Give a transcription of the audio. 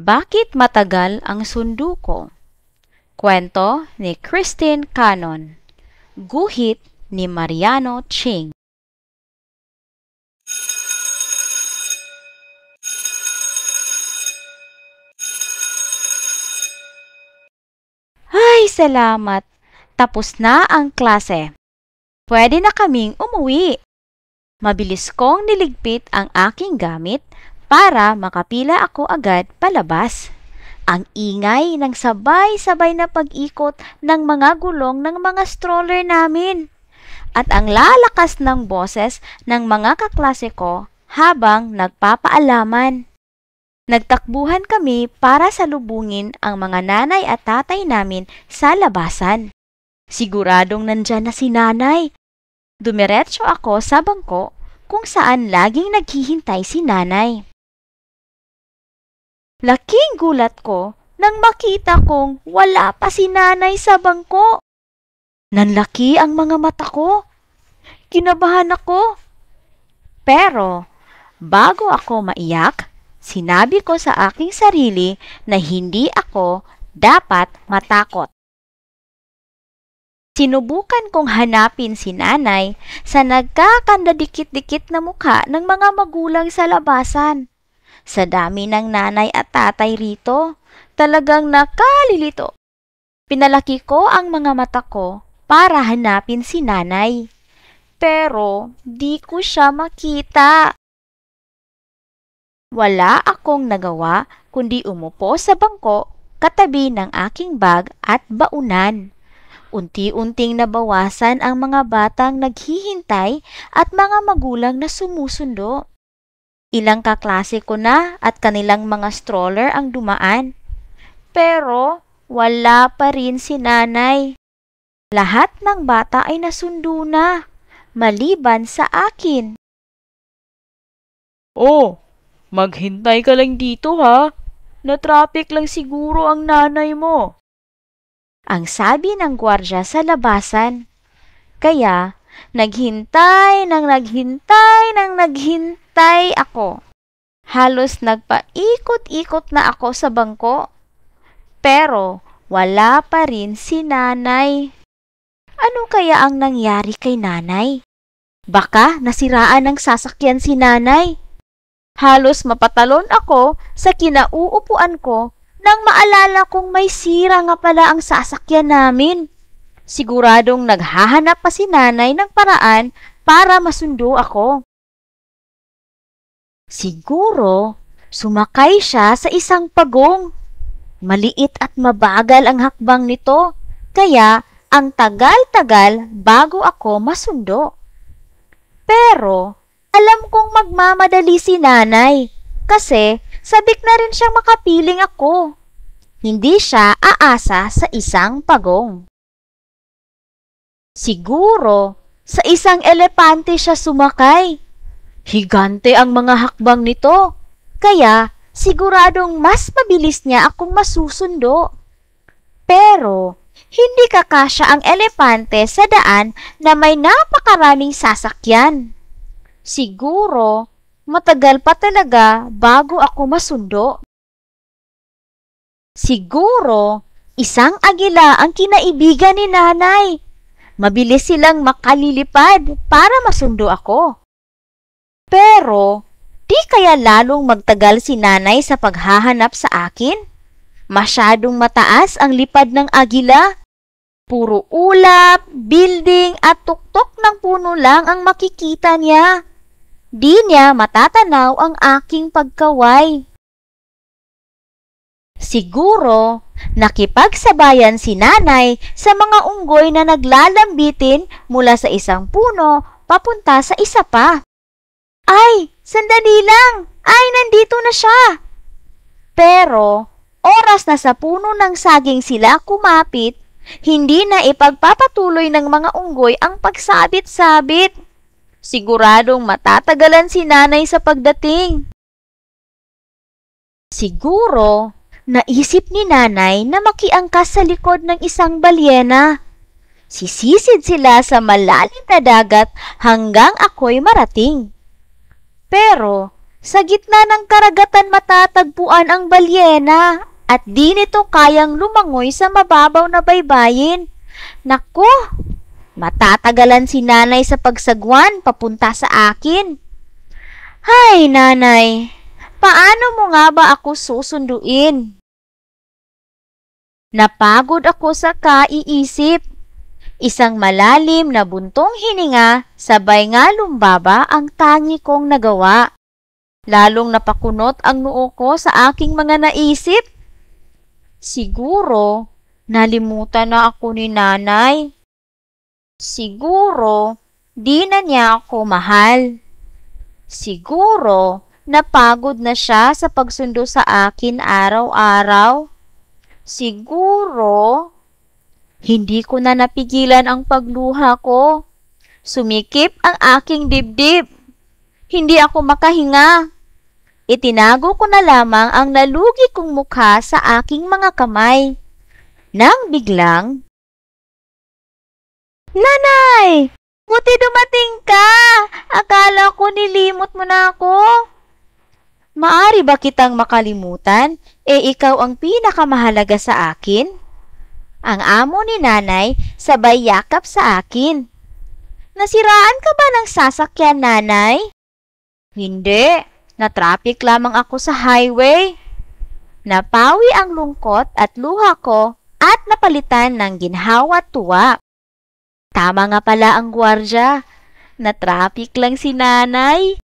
Bakit matagal ang sundo ko? Kwento ni Christine Cannon. Guhit ni Mariano Ching. Ay, salamat! Tapos na ang klase. Pwede na kaming umuwi. Mabilis kong niligpit ang aking gamit para makapila ako agad palabas. Ang ingay ng sabay-sabay na pag-ikot ng mga gulong ng mga stroller namin at ang lalakas ng boses ng mga kaklase ko habang nagpapaalaman. Nagtakbuhan kami para salubungin ang mga nanay at tatay namin sa labasan. Siguradong nandyan na si nanay. Dumiretso ako sa bangko kung saan laging naghihintay si nanay. Laking gulat ko nang makita kong wala pa si nanay sa bangko. Nanlaki ang mga mata ko. Kinabahan ako. Pero bago ako maiyak, sinabi ko sa aking sarili na hindi ako dapat matakot. Sinubukan kong hanapin si nanay sa nagkakandadikit-dikit na mukha ng mga magulang sa labasan. Sa dami ng nanay at tatay rito, talagang nakalilito. Pinalaki ko ang mga mata ko para hanapin si nanay. Pero di ko siya makita. Wala akong nagawa kundi umupo sa bangko katabi ng aking bag at baunan. Unti-unting nabawasan ang mga batang naghihintay at mga magulang na sumusundo. Ilang kaklase ko na at kanilang mga stroller ang dumaan. Pero wala pa rin si nanay. Lahat ng bata ay nasundo na, maliban sa akin. Oh, maghintay ka lang dito ha. Na-traffic lang siguro ang nanay mo. Ang sabi ng gwardya sa labasan. Kaya, naghintay ako. Halos nagpaikot-ikot na ako sa bangko. Pero wala pa rin si nanay. Ano kaya ang nangyari kay nanay? Baka nasiraan ng sasakyan si nanay. Halos mapatalon ako sa kinauupuan ko nang maalala kong may sira nga pala ang sasakyan namin. Siguradong naghahanap pa si nanay ng paraan para masundo ako. Siguro, sumakay siya sa isang pagong. Maliit at mabagal ang hakbang nito, kaya ang tagal-tagal bago ako masundo. Pero, alam kong magmamadali si nanay kasi sabik na rin siyang makapiling ako. Hindi siya aasa sa isang pagong. Siguro, sa isang elepante siya sumakay. Higante ang mga hakbang nito, kaya siguradong mas mabilis niya akong masusundo. Pero, hindi kakasya ang elepante sa daan na may napakaraming sasakyan. Siguro, matagal pa talaga bago ako masundo. Siguro, isang agila ang kinaibigan ni nanay. Mabilis silang makalilipad para masundo ako. Pero, di kaya lalong magtagal si nanay sa paghahanap sa akin? Masyadong mataas ang lipad ng agila. Puro ulap, building at tuktok ng puno lang ang makikita niya. Di niya matatanaw ang aking pagkaway. Siguro, nakipagsabayan si nanay sa mga unggoy na naglalambitin mula sa isang puno papunta sa isa pa. Ay, sandali lang! Ay, nandito na siya! Pero, oras na sa puno ng saging sila kumapit, hindi na ipagpapatuloy ng mga unggoy ang pagsabit-sabit. Siguradong matatagalan si nanay sa pagdating. Siguro, naisip ni nanay na makiangkas sa likod ng isang balyena. Sisisid sila sa malalim na dagat hanggang ako'y marating. Pero, Sa gitna ng karagatan matatagpuan ang balyena at di nito kayang lumangoy sa mababaw na baybayin. Naku, matatagalan si nanay sa pagsagwan papunta sa akin. Hay, nanay, paano mo nga ba ako susunduin? Napagod ako sa kaiisip. Isang malalim na buntong hininga, sabay nga lumbaba ang tangi kong nagawa. Lalong napakunot ang noo ko sa aking mga naisip. Siguro, nalimutan na ako ni nanay. Siguro, di na niya ako mahal. Siguro, napagod na siya sa pagsundo sa akin araw-araw. Siguro, hindi ko na napigilan ang pagluha ko. Sumikip ang aking dibdib. Hindi ako makahinga. Itinago ko na lamang ang nalugi kong mukha sa aking mga kamay. Nang biglang, Nanay! Buti dumating ka! Akala ko nilimot mo na ako. Maari ba kitang makalimutan? Ikaw ang pinakamahalaga sa akin. Ang amo ni nanay sabay yakap sa akin. Nasiraan ka ba ng sasakyan, nanay? Hindi, na-traffic lamang ako sa highway. Napawi ang lungkot at luha ko at napalitan ng ginhawa at tuwa. Tama nga pala ang gwardya, na-traffic lang si nanay.